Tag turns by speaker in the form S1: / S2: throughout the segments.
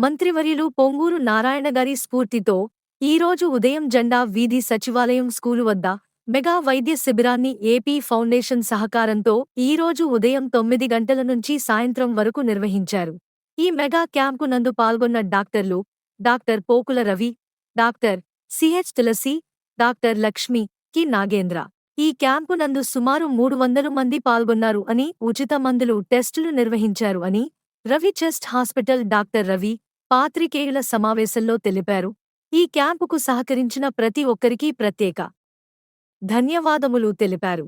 S1: మంత్రివర్యులు పొంగూరు నారాయణ గారి స్ఫూర్తితో ఈరోజు ఉదయం జెండా వీధి సచివాలయం స్కూలు వద్ద మెగా వైద్య శిబిరాన్ని ఏపీ ఫౌండేషన్ సహకారంతో ఈరోజు ఉదయం 9 గంటల నుంచి సాయంత్రం వరకు నిర్వహించారు. ఈ మెగా క్యాంపు నందు పాల్గొన్న డాక్టర్లు doctor Pokula Ravi, doctor CH Tulasi, doctor Lakshmi K Nagendra. ఈ క్యాంపు నందు సుమారు 300 మంది పాల్గొన్నారు అని, ఉచిత మందులు టెస్టులు నిర్వహించారు అని Ravi chest hospital doctor Ravi పాత్రికేయుల సమావేశంలో తెలిపారు. ఈ క్యాంపుకు సహకరించిన ప్రతి ఒక్కరికీ ప్రత్యేక ధన్యవాదములు తెలిపారు.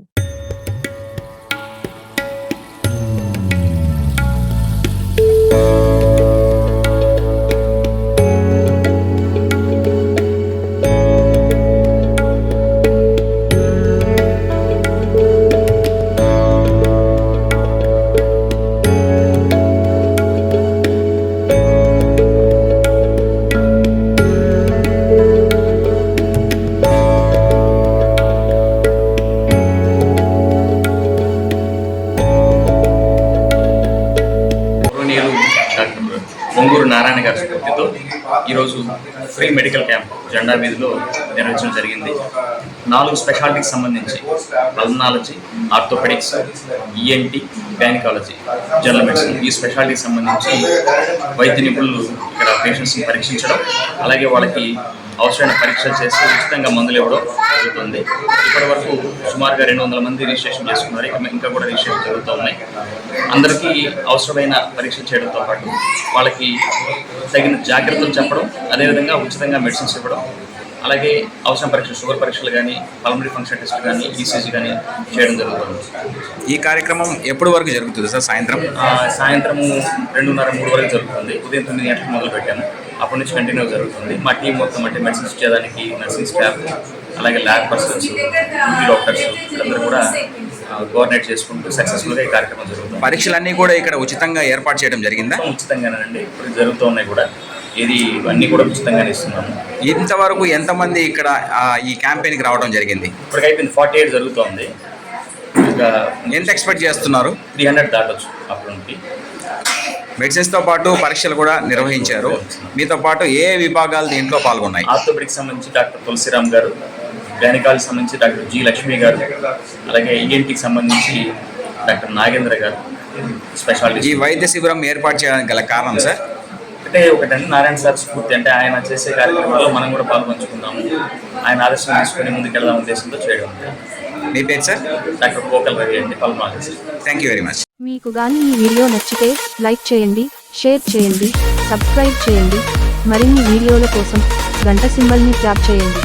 S2: డాక్టర్ పొంగూరు నారాయణ గారి స్ఫూర్తితో ఈరోజు ఫ్రీ మెడికల్ క్యాంప్ జెండా వీధిలో నిర్వహించడం జరిగింది. 4 స్పెషాలిటీకి సంబంధించి pulmonology, orthopaedics, ENT, gynaecology, general medicine ఈ స్పెషాలిటీకి సంబంధించి వైద్య నిపుణులు ఇక్కడ పేషెంట్స్ని పరీక్షించడం, అలాగే వాళ్ళకి అవసరమైన పరీక్షలు చేసి ఉచితంగా మందులు ఇవ్వడం జరుగుతుంది. ఇప్పటి వరకు సుమారుగా 200 మంది రిజిస్ట్రేషన్ చేసుకున్నారు. ఇంకా కూడా రిజిస్ట్రేషన్ జరుగుతూ ఉన్నాయి. అందరికీ అవసరమైన పరీక్షలు చేయడంతో పాటు వాళ్ళకి తగిన జాగ్రత్తలు చెప్పడం, అదేవిధంగా ఉచితంగా మెడిసిన్స్ ఇవ్వడం, అలాగే అవసరం పరీక్షలు, షుగర్ పరీక్షలు కానీ, పల్మనరీ ఫంక్షన్ టెస్ట్ కానీ, ఈసీజీ కానీ చేయడం జరుగుతుంది.
S3: ఈ కార్యక్రమం ఎప్పటి వరకు జరుగుతుంది సార్? సాయంత్రము
S2: 2:30-3 వరకు జరుగుతుంది. ఉదయం 9 గంటలకు మొదలు పెట్టాము. అప్పటి నుంచి కంటిన్యూ జరుగుతుంది. మా టీం మొత్తం అంటే మెడిసిన్స్ చేయడానికి నర్సింగ్ స్టాఫ్, అలాగే ల్యాబ్ పర్సన్స్, డాక్టర్స్ అందరూ కూడా కోఆర్డినేట్ చేసుకుంటూ సక్సెస్ఫుల్గా ఈ కార్యక్రమం జరుగుతుంది.
S3: పరీక్షలన్నీ కూడా ఇక్కడ ఉచితంగా ఏర్పాటు చేయడం జరిగిందా?
S2: ఉచితంగానండి, ఇప్పుడు జరుగుతూ ఉన్నాయి కూడా. ఇది అన్నీ కూడా ఉచితంగానే ఇస్తున్నాము.
S3: ఇంతవరకు ఎంతమంది ఇక్కడ ఈ క్యాంపెయిన్కి రావడం జరిగింది?
S2: ఇప్పటికైతే 48 జరుగుతుంది. ఇంకా
S3: ఎంత ఎక్స్పెక్ట్ చేస్తున్నారు?
S2: 300 దాటొచ్చు అప్పుడు నుండి.
S3: మెడిసిన్స్తో పాటు పరీక్షలు కూడా నిర్వహించారు. మీతో పాటు ఏ విభాగాలు దీంట్లో పాల్గొన్నాయి?
S2: ఆర్థోపెడిక్స్ సంబంధించి డాక్టర్ తులసిరామ్ గారు, గైనకాలజీ సంబంధించి డాక్టర్ జి లక్ష్మి గారు, అలాగే ఈఎన్టీకి సంబంధించి డాక్టర్ నాగేంద్ర గారు స్పెషాలిటీ.
S3: ఈ వైద్య శిబిరం ఏర్పాటు చేయడానికి గల కారణం సార్?
S2: అంటే ఒకటంటే నారాయణ సార్ స్ఫూర్తి, అంటే ఆయన చేసే కార్యక్రమాల్లో మనం కూడా పాల్పంచుకుందాము, ఆయన ఆదర్శం తీసుకుని ముందుకెళ్దాం ఉద్దేశంతో చేయడం.
S3: మీ పేరు సార్?
S2: డాక్టర్ పోకల్ రవి అండి, pulmonology.
S3: Thank you very much.
S4: మీకు గాని ఈ వీడియో నచ్చితే లైక్ చేయండి, షేర్ చేయండి, సబ్స్క్రైబ్ చేయండి. మరిన్ని వీడియోల కోసం గంట సింబల్ని ట్యాప్ చేయండి.